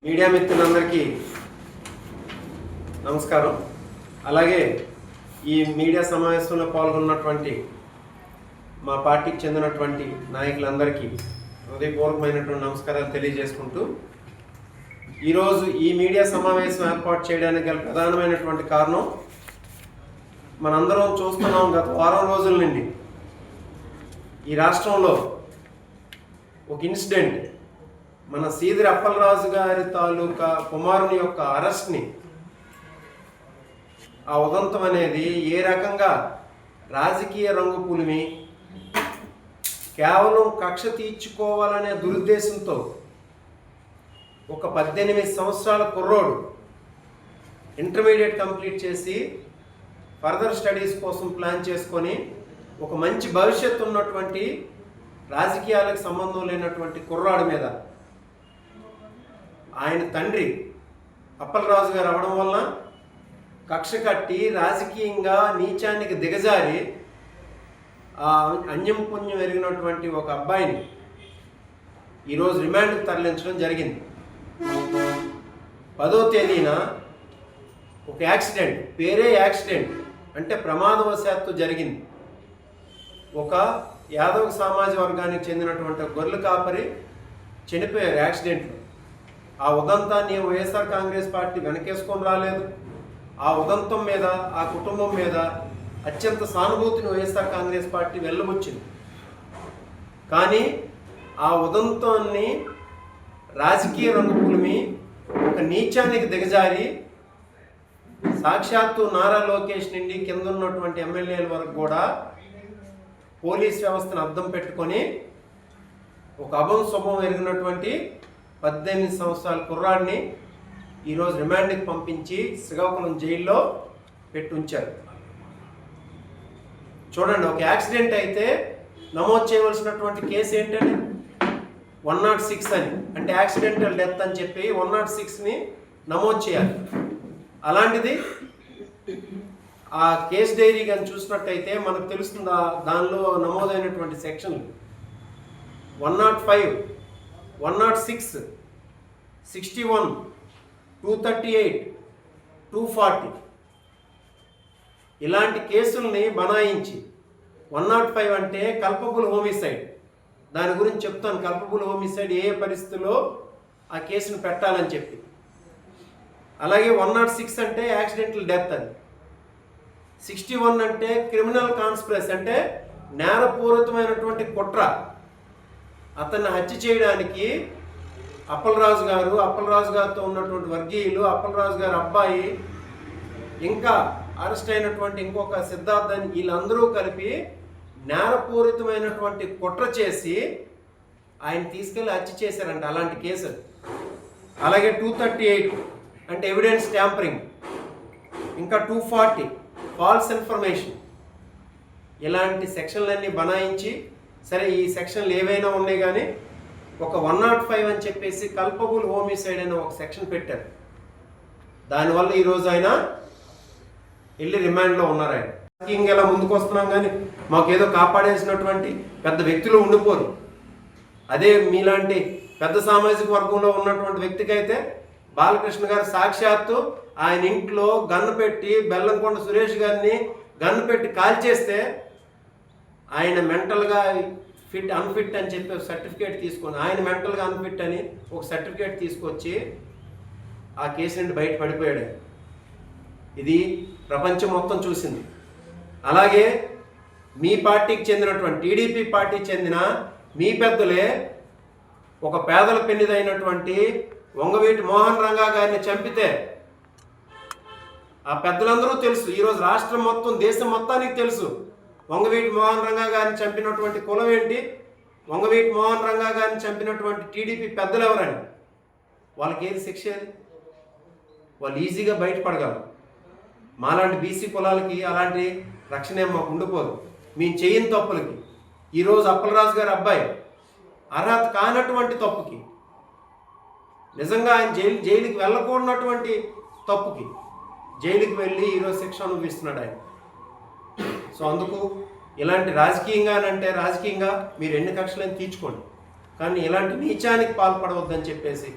Media మిత్రులందరికీ నమస్కారం. అలాగే ఈ మీడియా సమావేశంలో పాల్గొన్నటువంటి మా పార్టీకి చెందినటువంటి నాయకులందరికీ హృదయపూర్వకమైనటువంటి నమస్కారాలు తెలియజేసుకుంటూ ఈరోజు ఈ మీడియా సమావేశం ఏర్పాటు చేయడానికి గల ప్రధానమైనటువంటి కారణం, మనందరం చూస్తున్నాం గత వారం రోజుల నుండి ఈ రాష్ట్రంలో ఒక ఇన్సిడెంట్, మన సీదిరి అప్పలరాజు గారి తాలూకా కుమారుని యొక్క అరెస్ట్ని, ఆ ఉదంతం అనేది ఏ రకంగా రాజకీయ రంగు పులిమి కేవలం కక్ష తీర్చుకోవాలనే దురుద్దేశంతో ఒక 18 సంవత్సరాల కుర్రోడు ఇంటర్మీడియట్ కంప్లీట్ చేసి ఫర్దర్ స్టడీస్ కోసం ప్లాన్ చేసుకొని ఒక మంచి భవిష్యత్తు ఉన్నటువంటి రాజకీయాలకు సంబంధం లేనటువంటి కుర్రాడు మీద ఆయన తండ్రి అప్పలరాజు గారు అవడం వల్ల కక్ష కట్టి రాజకీయంగా నీచానికి దిగజారి ఆ అన్యం పుణ్యం ఎరిగినటువంటి ఒక అబ్బాయిని ఈరోజు రిమాండ్కి తరలించడం జరిగింది. 10వ తేదీన ఒక యాక్సిడెంట్, పేరే యాక్సిడెంట్ అంటే ప్రమాదవశాత్తు జరిగింది. ఒక యాదవ్ సమాజ వర్గానికి చెందినటువంటి గొర్రెల కాపరి చనిపోయారు యాక్సిడెంట్లో. ఆ ఉదంతాన్ని వైఎస్ఆర్ కాంగ్రెస్ పార్టీ వెనకేసుకొని రాలేదు. ఆ ఉదంతం మీద, ఆ కుటుంబం మీద అత్యంత సానుభూతిని వైఎస్ఆర్ కాంగ్రెస్ పార్టీ వెళ్ళబుచ్చింది. కానీ ఆ ఉదంతాన్ని రాజకీయ రంగు పులిమి ఒక నీచానికి దిగజారి సాక్షాత్తు నారా లోకేష్ నుండి కింద ఉన్నటువంటి ఎమ్మెల్యేల వరకు కూడా పోలీస్ వ్యవస్థను అద్దం పెట్టుకొని ఒక అభం శుభం ఎరిగినటువంటి 18 సంవత్సరాల కుర్రాడిని ఈరోజు రిమాండ్కి పంపించి శ్రీకాకుళం జైల్లో పెట్టి ఉంచారు. చూడండి, ఒక యాక్సిడెంట్ అయితే నమోదు చేయవలసినటువంటి కేసు ఏంటంటే 106 అని, అంటే యాక్సిడెంటల్ డెత్ అని చెప్పి 106ని నమోదు చేయాలి. అలాంటిది ఆ కేసు డైరీ కానీ చూసినట్టయితే మనకు తెలుస్తుంది, దానిలో నమోదైనటువంటి సెక్షన్లు 105, 106, 61, 238, 240 ఇలాంటి కేసుల్ని బనాయించి 105 అంటే కల్పబుల్ హోమిసైడ్. దాని గురించి చెప్తాను, కల్పబుల్ హోమిసైడ్ ఏ పరిస్థితుల్లో ఆ కేసును పెట్టాలని చెప్పి. అలాగే 106 అంటే యాక్సిడెంటల్ డెత్ అని, 61 అంటే క్రిమినల్ కాన్స్పిరసీ అంటే నేరపూరితమైనటువంటి కుట్ర. అతన్ని హత్య చేయడానికి అప్పలరాజు గారితో ఉన్నటువంటి వర్గీయులు, అప్పలరాజు గారి అబ్బాయి, ఇంకా అరెస్ట్ అయినటువంటి ఇంకొక సిద్ధార్థ్ అని, వీళ్ళందరూ కలిపి నేరపూరితమైనటువంటి కుట్ర చేసి ఆయన తీసుకెళ్ళి హత్య చేశారంట. అలాంటి కేసులు. అలాగే 238 అంటే ఎవిడెన్స్ ట్యాంపరింగ్, ఇంకా 240 ఫాల్స్ ఇన్ఫర్మేషన్. ఇలాంటి సెక్షన్లన్నీ బనాయించి, సరే ఈ సెక్షన్లు ఏవైనా ఉన్నాయి కానీ ఒక 105 అని చెప్పేసి కల్పబుల్ హోమిసైడ్ అని ఒక సెక్షన్ పెట్టారు. దానివల్ల ఈరోజు ఆయన వెళ్ళి రిమాండ్లో ఉన్నారు. ఆయన రాజకీయంగా ఇలా ముందుకు వస్తున్నాం కానీ మాకేదో కాపాడేసినటువంటి పెద్ద వ్యక్తులు ఉండిపోరు. అదే మీలాంటి పెద్ద సామాజిక వర్గంలో ఉన్నటువంటి వ్యక్తికైతే బాలకృష్ణ గారు సాక్షాత్తు ఆయన ఇంట్లో గన్ను పెట్టి బెల్లంకొండ సురేష్ గారిని గన్ను పెట్టి కాల్చేస్తే ఆయన మెంటల్గా అన్ఫిట్ అని చెప్పి ఒక సర్టిఫికేట్ తీసుకొని, ఆయన మెంటల్గా అన్ఫిట్ అని ఒక సర్టిఫికేట్ తీసుకొచ్చి ఆ కేసు నుండి బయట పడిపోయాడు. ఇది ప్రపంచం మొత్తం చూసింది. అలాగే మీ పార్టీకి చెందినటువంటి టీడీపీ పార్టీకి చెందిన మీ పెద్దలే ఒక పేదల పెన్నిదైనటువంటి వంగవీటి మోహన్ రంగా గారిని చంపితే ఆ పెద్దలందరూ తెలుసు. ఈరోజు రాష్ట్రం మొత్తం, దేశం మొత్తానికి తెలుసు వంగవీటి మోహన్ రంగా గారిని చంపినటువంటి కులం ఏంటి, వంగవీటి మోహన్ రంగా గారిని చంపినటువంటి టీడీపీ పెద్దలు ఎవరని. వాళ్ళకి ఏది శిక్ష? వాళ్ళు ఈజీగా బయటపడగలరు. మాలాంటి బీసీ కులాలకి అలాంటి రక్షణ ఏం మాకు ఉండిపోదు. మేము చేయని తప్పులకి, ఈరోజు అప్పలరాజు గారి అబ్బాయి అర్హత కానటువంటి తప్పుకి, నిజంగా ఆయన జైలుకి వెళ్ళకూడనటువంటి తప్పుకి జైలుకి వెళ్ళి ఈరోజు శిక్ష అనుభవిస్తున్నాడు ఆయన. సో అందుకు ఇలాంటి రాజకీయంగా మీరు ఎన్ని కక్షలను తీర్చుకోండి, కానీ ఇలాంటి నీచానికి పాల్పడవద్దని చెప్పేసి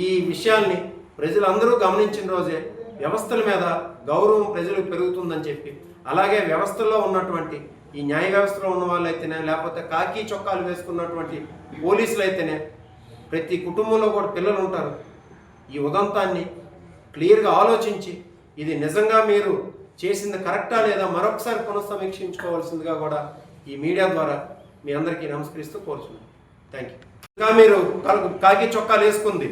ఈ విషయాల్ని ప్రజలందరూ గమనించిన రోజే వ్యవస్థల మీద గౌరవం ప్రజలకు పెరుగుతుందని చెప్పి, అలాగే వ్యవస్థల్లో ఉన్నటువంటి ఈ న్యాయ వ్యవస్థలో ఉన్న వాళ్ళైతేనే, లేకపోతే కాకి చొక్కాలు వేసుకున్నటువంటి పోలీసులు అయితేనే, ప్రతి కుటుంబంలో కూడా పిల్లలు ఉంటారు. ఈ ఉదంతాన్ని క్లియర్గా ఆలోచించి ఇది నిజంగా మీరు చేసింది కరెక్టా లేదా మరొకసారి పునఃసమీక్షించుకోవాల్సిందిగా కూడా ఈ మీడియా ద్వారా మీ అందరికీ నమస్కరిస్తూ కోరుచున్నాను. Thank you. ఇంకా మీరు కాకి చొక్కాలు వేసుకుంది,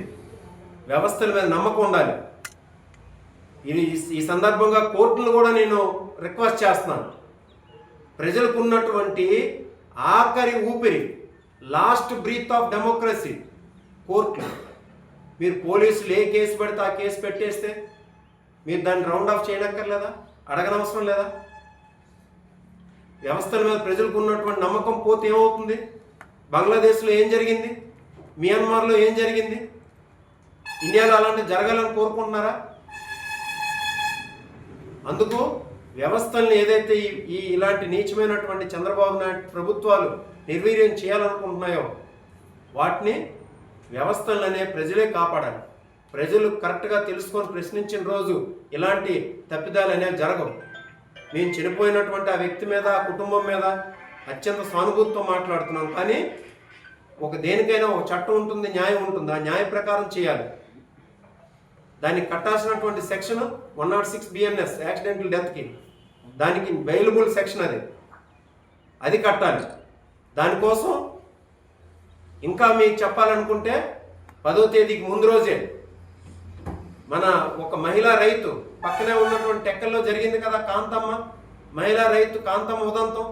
వ్యవస్థల మీద నమ్మకం ఉండాలి. ఇది ఈ సందర్భంగా కోర్టును కూడా నేను రిక్వెస్ట్ చేస్తున్నాను. ప్రజలకు ఉన్నటువంటి ఆఖరి ఊపిరి, లాస్ట్ బ్రీత్ ఆఫ్ డెమోక్రసీ కోర్టులు. మీరు పోలీసులు ఏ కేసు పెడితే ఆ కేసు పెట్టేస్తే మీరు దాన్ని రౌండ్ ఆఫ్ చేయనక్కర్లేదా? అడగనవసరం లేదా? వ్యవస్థల మీద ప్రజలకు ఉన్నటువంటి నమ్మకం పోతే ఏమవుతుంది? బంగ్లాదేశ్లో ఏం జరిగింది? మియన్మార్లో ఏం జరిగింది? ఇండియాలో అలాంటివి జరగాలని కోరుకుంటున్నారా? అందుకు వ్యవస్థల్ని ఏదైతే ఇలాంటి నీచమైనటువంటి చంద్రబాబు నాయుడు ప్రభుత్వాలు నిర్వీర్యం చేయాలనుకుంటున్నాయో వాటిని వ్యవస్థలనే ప్రజలే కాపాడాలి. ప్రజలు కరెక్ట్గా తెలుసుకొని ప్రశ్నించిన రోజు ఇలాంటి తప్పిదాలు అనేవి జరగవు. మేము చనిపోయినటువంటి ఆ వ్యక్తి మీద, ఆ కుటుంబం మీద అత్యంత సానుభూతితో మాట్లాడుతున్నాం. కానీ దేనికైనా ఒక చట్టం ఉంటుంది, న్యాయం ఉంటుంది. ఆ న్యాయ ప్రకారం చేయాలి. దానికి కట్టాల్సినటువంటి సెక్షన్ 106 BNS యాక్సిడెంటల్ డెత్కి, దానికి బెయిలబుల్ సెక్షన్ అది కట్టాలి. దానికోసం ఇంకా మీకు చెప్పాలనుకుంటే 10వ తేదీకి ముందు రోజే మన ఒక మహిళా రైతు పక్కనే ఉన్నటువంటి టెక్కల్లో జరిగింది కదా, కాంతమ్మ మహిళా రైతు కాంతమ్మ ఉదంతం.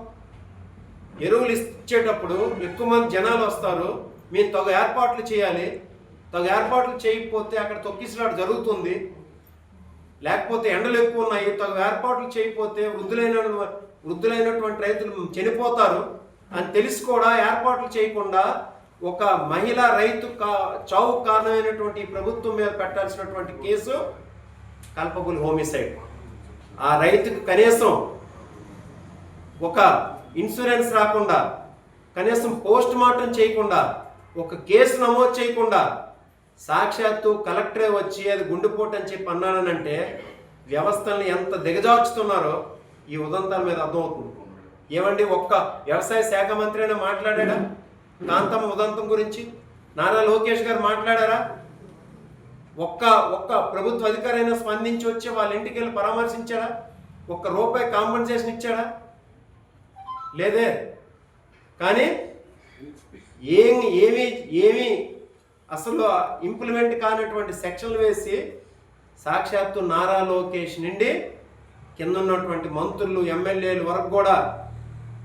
ఎరువులు ఇచ్చేటప్పుడు ఎక్కువ మంది జనాలు వస్తారు, మేము తగు ఏర్పాట్లు చేయాలి. తగు ఏర్పాట్లు చేయకపోతే అక్కడ తొక్కిసలాట జరుగుతుంది, లేకపోతే ఎండలు ఎక్కువ ఉన్నాయి. తగు ఏర్పాట్లు చేయకపోతే వృద్ధులైనటువంటి రైతులు చనిపోతారు అని తెలిసి కూడా ఏర్పాట్లు చేయకుండా ఒక మహిళా రైతు చావుకు కారణమైనటువంటి ప్రభుత్వం మీద పెట్టాల్సినటువంటి కేసు కల్పబుల్ హోమిసైడ్. ఆ రైతుకు కనీసం ఒక ఇన్సూరెన్స్ రాకుండా, కనీసం పోస్ట్ మార్టం చేయకుండా, ఒక కేసు నమోదు చేయకుండా సాక్షాత్తు కలెక్టరే వచ్చి అది గుండెపోటు అని చెప్పి అన్నాడనంటే వ్యవస్థల్ని ఎంత దిగజార్చుతున్నారో ఈ ఉదంతాల మీద అర్థమవుతుంది. ఏమండి, ఒక్క వ్యవసాయ శాఖ మంత్రి అయినా మాట్లాడా కాంతమ్మ ఉదంతం గురించి? నారా లోకేష్ గారు మాట్లాడారా? ఒక్క ప్రభుత్వ అధికారి అయినా స్పందించి వచ్చి వాళ్ళ ఇంటికి వెళ్ళి పరామర్శించాడా? ₹1 కాంపెన్సేషన్ ఇచ్చాడా? లేదే. కానీ ఏమి అసలు ఇంప్లిమెంట్ కానటువంటి సెక్షన్లు వేసి సాక్షాత్తు నారా లోకేష్ నుండి కింద ఉన్నటువంటి మంత్రులు, ఎమ్మెల్యేలు వరకు కూడా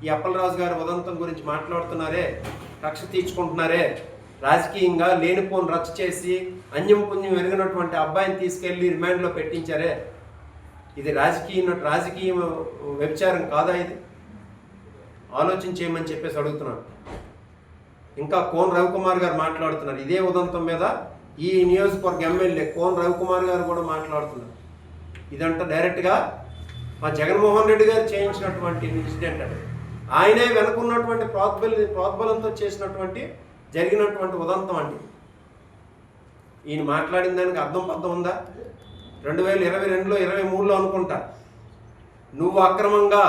ఈ అప్పలరాజు గారి ఉదంతం గురించి మాట్లాడుతున్నారే, కక్ష తీర్చుకుంటున్నారే, రాజకీయంగా లేనిపోని రచ్చ చేసి అన్యం పుణ్యం ఎరిగినటువంటి అబ్బాయిని తీసుకెళ్లి రిమాండ్లో పెట్టించారే. ఇది రాజకీయ వ్యభిచారం కాదా? ఇది ఆలోచన చేయమని చెప్పేసి అడుగుతున్నాను. ఇంకా కోన్ రవికుమార్ గారు మాట్లాడుతున్నారు ఇదే ఉదంతం మీద. ఈ నియోజకవర్గ ఎమ్మెల్యే కోన్ రవికుమార్ గారు కూడా మాట్లాడుతున్నారు. ఇదంతా డైరెక్ట్గా మా జగన్మోహన్ రెడ్డి గారు చేయించినటువంటి ఇన్సిడెంట్ అంటే, ఆయనే వెనుకున్నటువంటి ప్రోద్బలంతో చేసినటువంటి జరిగినటువంటి ఉదంతం అండి. ఈయన మాట్లాడిన దానికి అర్థం ఉందా? 2022లో 23లో అనుకుంటా, నువ్వు అక్రమంగా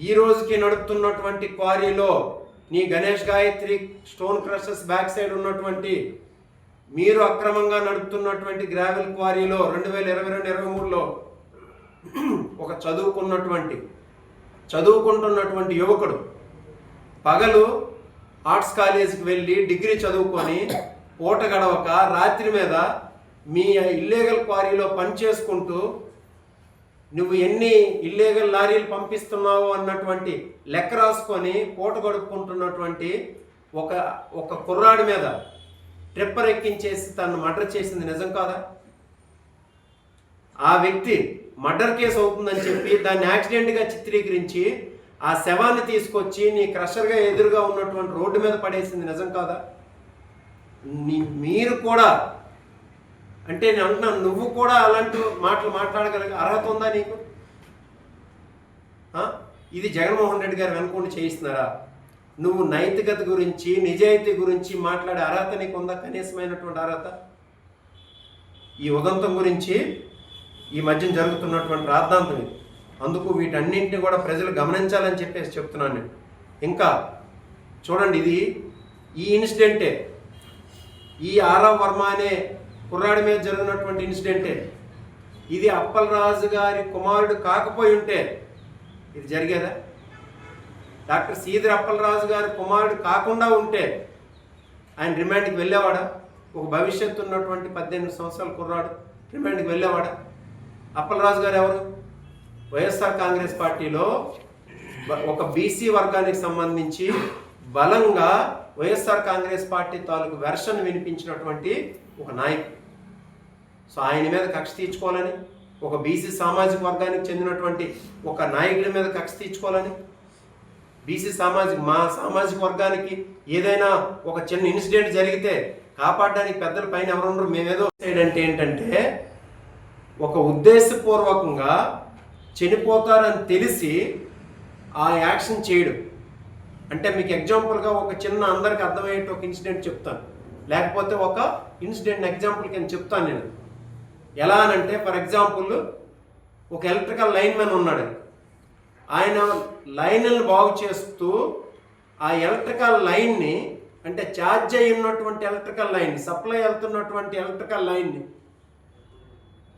ఈ రోజుకి నడుపుతున్నటువంటి క్వారీలో నీ Ganesh Gayatri stone crushers back side ఉన్నటువంటి మీరు అక్రమంగా నడుపుతున్నటువంటి గ్రావెల్ క్వారీలో 2022-23లో ఒక చదువుకుంటున్నటువంటి యువకుడు పగలు ఆర్ట్స్ కాలేజీకి వెళ్ళి డిగ్రీ చదువుకొని పూట గడవక రాత్రి మీద మీ ఇల్లీగల్ క్వారీలో పనిచేసుకుంటూ నువ్వు ఎన్ని ఇల్లీగల్ లారీలు పంపిస్తున్నావు అన్నటువంటి లెక్క రాసుకొని పూట గడుపుకుంటున్నటువంటి ఒక కుర్రాడి మీద ట్రిప్పర్ ఎక్కించేసి తను మర్డర్ చేసింది నిజం కాదా? ఆ వ్యక్తి మర్డర్ కేసు అవుతుందని చెప్పి దాన్ని యాక్సిడెంట్గా చిత్రీకరించి ఆ శవాన్ని తీసుకొచ్చి నీ క్రషర్గా ఎదురుగా ఉన్నటువంటి రోడ్డు మీద పడేసింది నిజం కాదా? మీరు కూడా అంటే నేను అంటున్నాను, నువ్వు కూడా అలాంటి మాటలు మాట్లాడగలిగే అర్హత ఉందా నీకు? ఇది జగన్మోహన్ రెడ్డి గారు వెనుకొని చేయిస్తున్నారా? నువ్వు నైతికత గురించి, నిజాయితీ గురించి మాట్లాడే అర్హత నీకు ఉందా? కనీసమైనటువంటి అర్హత ఈ ఉదంతం గురించి ఈ మధ్య జరుగుతున్నటువంటి రాద్ధాంతం ఇది. అందుకు వీటన్నింటినీ కూడా ప్రజలు గమనించాలని చెప్పేసి చెప్తున్నాను నేను. ఇంకా చూడండి, ఇది ఈ ఇన్సిడెంటే, ఈ ఆరవ్ వర్మ అనే కుర్రాడి మీద జరిగినటువంటి ఇన్సిడెంటే. ఇది అప్పలరాజు గారి కుమారుడు కాకపోయి ఉంటే ఇది జరిగేదా? డాక్టర్ సీదర్ అప్పలరాజు గారి కుమారుడు కాకుండా ఉంటే ఆయన రిమాండ్కి వెళ్ళేవాడా? ఒక భవిష్యత్తు ఉన్నటువంటి 18 సంవత్సరాల కుర్రాడు రిమాండ్కి వెళ్ళేవాడా? అప్పలరాజు గారు ఎవరు? వైఎస్ఆర్ కాంగ్రెస్ పార్టీలో ఒక బీసీ వర్గానికి సంబంధించి బలంగా వైఎస్ఆర్ కాంగ్రెస్ పార్టీ తాలూకు వెర్షన్ వినిపించినటువంటి ఒక నాయకుడు. సో ఆయన మీద కక్ష తీర్చుకోవాలని, ఒక బీసీ సామాజిక వర్గానికి చెందినటువంటి ఒక నాయకుడి మీద కక్ష తీర్చుకోవాలని, మా సామాజిక వర్గానికి ఏదైనా ఒక చిన్న ఇన్సిడెంట్ జరిగితే కాపాడడానికి పెద్దల పైన ఎవరున్నారు, మేమేదో అంటే ఏంటంటే ఒక ఉద్దేశపూర్వకంగా చనిపోతారని తెలిసి ఆ యాక్షన్ చేయడం. అంటే మీకు ఎగ్జాంపుల్గా ఒక చిన్న అందరికి అర్థమయ్యేట ఒక ఇన్సిడెంట్ చెప్తాను, లేకపోతే ఒక ఇన్సిడెంట్ ఎగ్జాంపుల్ కింద చెప్తాను నేను. ఎలా అనంటే, ఫర్ ఎగ్జాంపుల్ ఒక ఎలక్ట్రికల్ లైన్మెన్ ఉన్నాడు. ఆయన లైన్లను బాగు చేస్తూ ఆ ఎలక్ట్రికల్ లైన్ని, అంటే ఛార్జ్ అయి ఉన్నటువంటి ఎలక్ట్రికల్ లైన్, సప్లై వెళ్తున్నటువంటి ఎలక్ట్రికల్ లైన్ని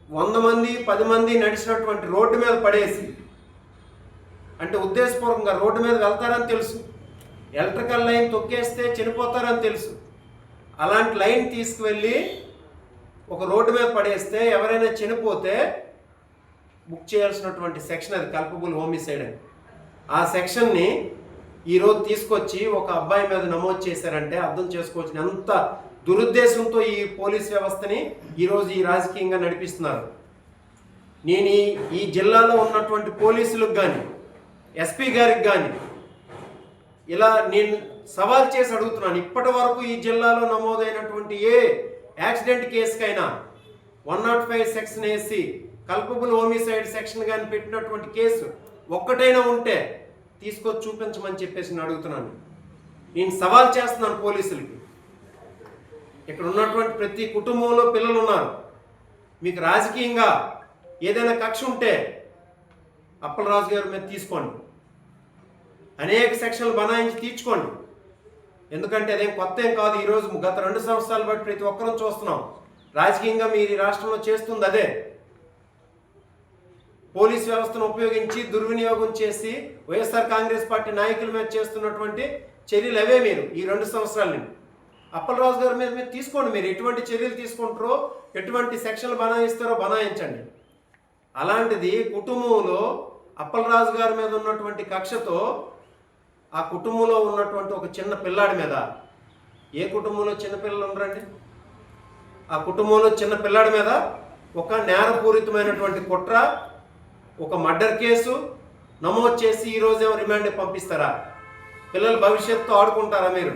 100 మంది 10 మంది నడిచినటువంటి రోడ్డు మీద పడేసి, అంటే ఉద్దేశపూర్వకంగా రోడ్డు మీద వెళ్తారని తెలుసు, ఎలక్ట్రికల్ లైన్ తొక్కేస్తే చనిపోతారని తెలుసు, అలాంటి లైన్ తీసుకువెళ్ళి ఒక రోడ్డు మీద పడేస్తే ఎవరైనా చనిపోతే బుక్ చేయాల్సినటువంటి సెక్షన్ అది, కల్పబుల్ హోమిసైడ్ అని. ఆ సెక్షన్ని ఈరోజు తీసుకొచ్చి ఒక అబ్బాయి మీద నమోదు చేశారంటే అర్థం చేసుకోవచ్చు ఎంత దురుద్దేశంతో ఈ పోలీస్ వ్యవస్థని ఈరోజు ఈ రాజకీయంగా నడిపిస్తున్నారు. నేను ఈ జిల్లాలో ఉన్నటువంటి పోలీసులకు కానీ, ఎస్పీ గారికి కానీ ఇలా నేను సవాల్ చేసి అడుగుతున్నాను, ఇప్పటి వరకు ఈ జిల్లాలో నమోదైనటువంటి ఏ యాక్సిడెంట్ కేసుకైనా 105 సెక్షన్ వేసి కల్పబుల్ హోమిసైడ్ సెక్షన్ కానీ పెట్టినటువంటి కేసు ఒక్కటైనా ఉంటే తీసుకొచ్చి చూపించమని చెప్పేసి నేను అడుగుతున్నాను. నేను సవాల్ చేస్తున్నాను పోలీసులకి. ఇక్కడ ఉన్నటువంటి ప్రతి కుటుంబంలో పిల్లలు ఉన్నారు. మీకు రాజకీయంగా ఏదైనా కక్ష ఉంటే అప్పలరాజు గారి మీద తీసుకోండి, అనేక సెక్షన్లు బనాయించి తీర్చుకోండి. ఎందుకంటే అదేం కొత్త ఏం కాదు. ఈరోజు గత 2 సంవత్సరాలు బట్టి ప్రతి ఒక్కరూ చూస్తున్నాం. రాజకీయంగా మీరు ఈ రాష్ట్రంలో చేస్తుంది అదే. పోలీస్ వ్యవస్థను ఉపయోగించి దుర్వినియోగం చేసి వైఎస్ఆర్ కాంగ్రెస్ పార్టీ నాయకుల మీద చేస్తున్నటువంటి చర్యలు అవే. మీరు ఈ 2 సంవత్సరాల నుండి అప్పలరాజు గారి మీద మీరు తీసుకోండి. మీరు ఎటువంటి చర్యలు తీసుకుంటారో, ఎటువంటి సెక్షన్లు బనాయిస్తారో బనాయించండి. అలాంటిది కుటుంబంలో అప్పలరాజు గారి మీద ఉన్నటువంటి కక్షతో ఆ కుటుంబంలో ఉన్నటువంటి ఒక చిన్న పిల్లాడి మీద, ఏ కుటుంబంలో చిన్నపిల్లలు ఉండరండి, ఆ కుటుంబంలో చిన్న పిల్లాడి మీద ఒక నేరపూరితమైనటువంటి కుట్ర, ఒక మర్డర్ కేసు నమోదు చేసి ఈరోజేమో రిమాండ్కి పంపిస్తారా? పిల్లల భవిష్యత్తు ఆడుకుంటారా మీరు?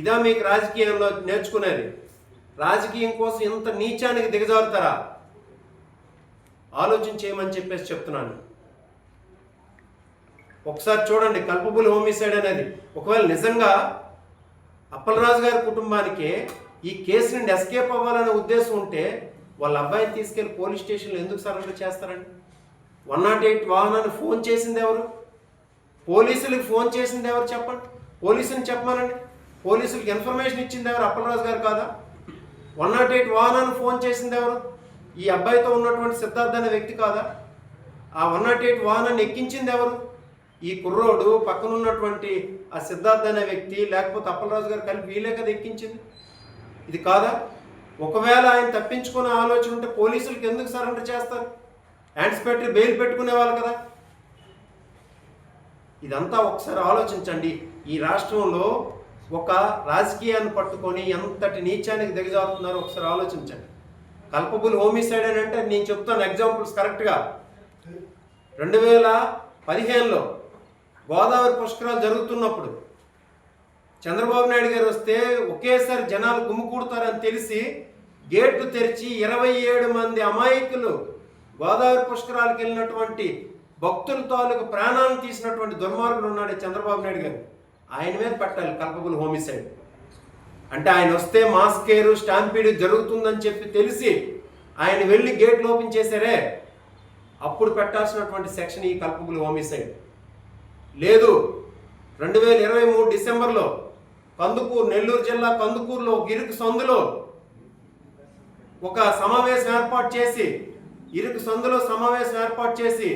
ఇదా మీకు రాజకీయంలో నేర్చుకునేది? రాజకీయం కోసం ఇంత నీచానికి దిగజారుతారా? ఆలోచన చేయమని చెప్పేసి చెప్తున్నాను. ఒకసారి చూడండి, కల్పబుల్ హోమిసైడ్ అనేది ఒకవేళ నిజంగా అప్పలరాజు గారి కుటుంబానికి ఈ కేసు నుండి ఎస్కేప్ అవ్వాలనే ఉద్దేశం ఉంటే వాళ్ళ అబ్బాయిని తీసుకెళ్లి పోలీస్ స్టేషన్లో ఎందుకు సరెండర్ చేస్తారండి? 108 వాహనాన్ని ఫోన్ చేసింది ఎవరు? పోలీసులకు ఫోన్ చేసింది ఎవరు? చెప్పండి. పోలీసుని చెప్పమనండి. పోలీసులకు ఇన్ఫర్మేషన్ ఇచ్చింది ఎవరు? అప్పలరాజు గారు కాదా? 108 వాహనాన్ని ఫోన్ చేసింది ఎవరు? ఈ అబ్బాయితో ఉన్నటువంటి సిద్ధార్థ అనే వ్యక్తి కాదా? ఆ 108 వాహనాన్ని ఎక్కించింది ఎవరు? ఈ కుర్రోడు, పక్కన ఉన్నటువంటి ఆ సిద్ధార్థ అనే వ్యక్తి, లేకపోతే అప్పలరాజు గారు కలిపి వీలే కదా ఎక్కించింది. ఇది కాదా? ఒకవేళ ఆయన తప్పించుకునే ఆలోచన ఉంటే పోలీసులకు ఎందుకు సరెండర్ చేస్తారు? యాంటిసిపేటరీ బెయిల్ పెట్టుకునే వాళ్ళు కదా. ఇదంతా ఒకసారి ఆలోచించండి. ఈ రాష్ట్రంలో ఒక రాజకీయాన్ని పట్టుకొని ఎంతటి నీచానికి దిగజారుతున్నారో ఒకసారి ఆలోచించండి. కల్పబుల్ హోమిసైడ్ అని అంటే నేను చెప్తాను ఎగ్జాంపుల్స్ కరెక్ట్గా. 2015లో గోదావరి పుష్కరాలు జరుగుతున్నప్పుడు చంద్రబాబు నాయుడు గారు వస్తే ఒకేసారి జనాలు గుమ్మికూడతారని తెలిసి గేట్లు తెరిచి 27 మంది అమాయకులు గోదావరి పుష్కరాలకు వెళ్ళినటువంటి భక్తుల తాలూకు ప్రాణాలను తీసినటువంటి దుర్మార్గుడు ఉన్నాడు చంద్రబాబు నాయుడు గారు. ఆయన మీద పెట్టాలి కల్పబుల్ హోమిసైడ్. అంటే ఆయన వస్తే మాస్ కేరు, స్టాంపీడ్ జరుగుతుందని చెప్పి తెలిసి ఆయన వెళ్ళి గేట్లు ఓపెన్ చేశారే, అప్పుడు పెట్టాల్సినటువంటి సెక్షన్ ఈ కల్పబుల్ హోమిసైడ్. లేదు, 2023 డిసెంబర్లో కందుకూరు, నెల్లూరు జిల్లా కందుకూరులో ఇరుకు సందులో ఒక సమావేశం ఏర్పాటు చేసి, ఇరుకు సందులో సమావేశం ఏర్పాటు చేసి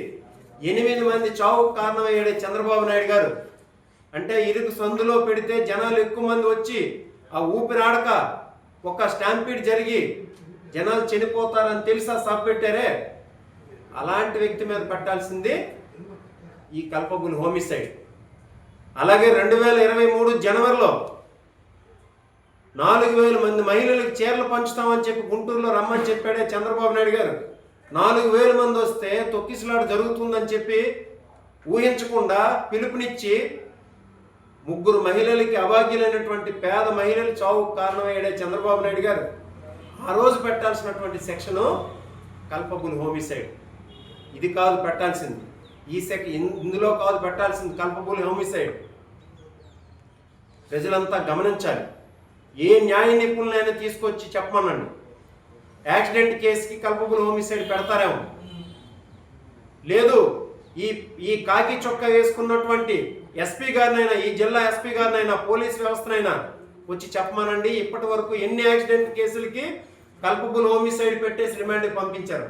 8 మంది చావుకు కారణమయ్యాడే చంద్రబాబు నాయుడు గారు. అంటే ఇరుకు సందులో పెడితే జనాలు ఎక్కువ మంది వచ్చి ఆ ఊపిరాడక ఒక స్టాంపీడ్ జరిగి జనాలు చనిపోతారని తెలిసి ఆ సభ పెట్టారే, అలాంటి వ్యక్తి మీద పెట్టాల్సింది ఈ కల్పబుల్ హోమిసైడ్. అలాగే 2023 జనవరిలో 4000 మంది మహిళలకు చీరలు పంచుతామని చెప్పి గుంటూరులో రమ్మని చెప్పాడే చంద్రబాబు నాయుడు గారు. 4000 మంది వస్తే తొక్కిసలాట జరుగుతుందని చెప్పి ఊహించకుండా పిలుపునిచ్చి 3 మహిళలకి, అభాగ్యులైనటువంటి పేద మహిళలు చావుకు కారణమయ్యాడే చంద్రబాబు నాయుడు గారు. ఆ రోజు పెట్టాల్సినటువంటి సెక్షను కల్పబుల్ హోమిసైడ్. ఇది కాదు పెట్టాల్సింది, ఇందులో కాదు పెట్టాల్సింది కల్పబుల్ హోమిసైడ్. ప్రజలంతా గమనించాలి. ఏ న్యాయ నిపుణులైనా తీసుకొచ్చి చెప్పమనండి, యాక్సిడెంట్ కేసుకి కల్పబుల్ హోమిసైడ్ పెడతారేమో. లేదు, ఈ కాకి చొక్కా వేసుకున్నటువంటి ఎస్పీ గారినైనా, ఈ జిల్లా ఎస్పీ గారినైనా, పోలీస్ వ్యవస్థనైనా వచ్చి చెప్పమనండి, ఇప్పటి వరకు ఎన్ని యాక్సిడెంట్ కేసులకి కల్పబుల్ హోమిసైడ్ పెట్టేసి రిమాండ్కి పంపించారు.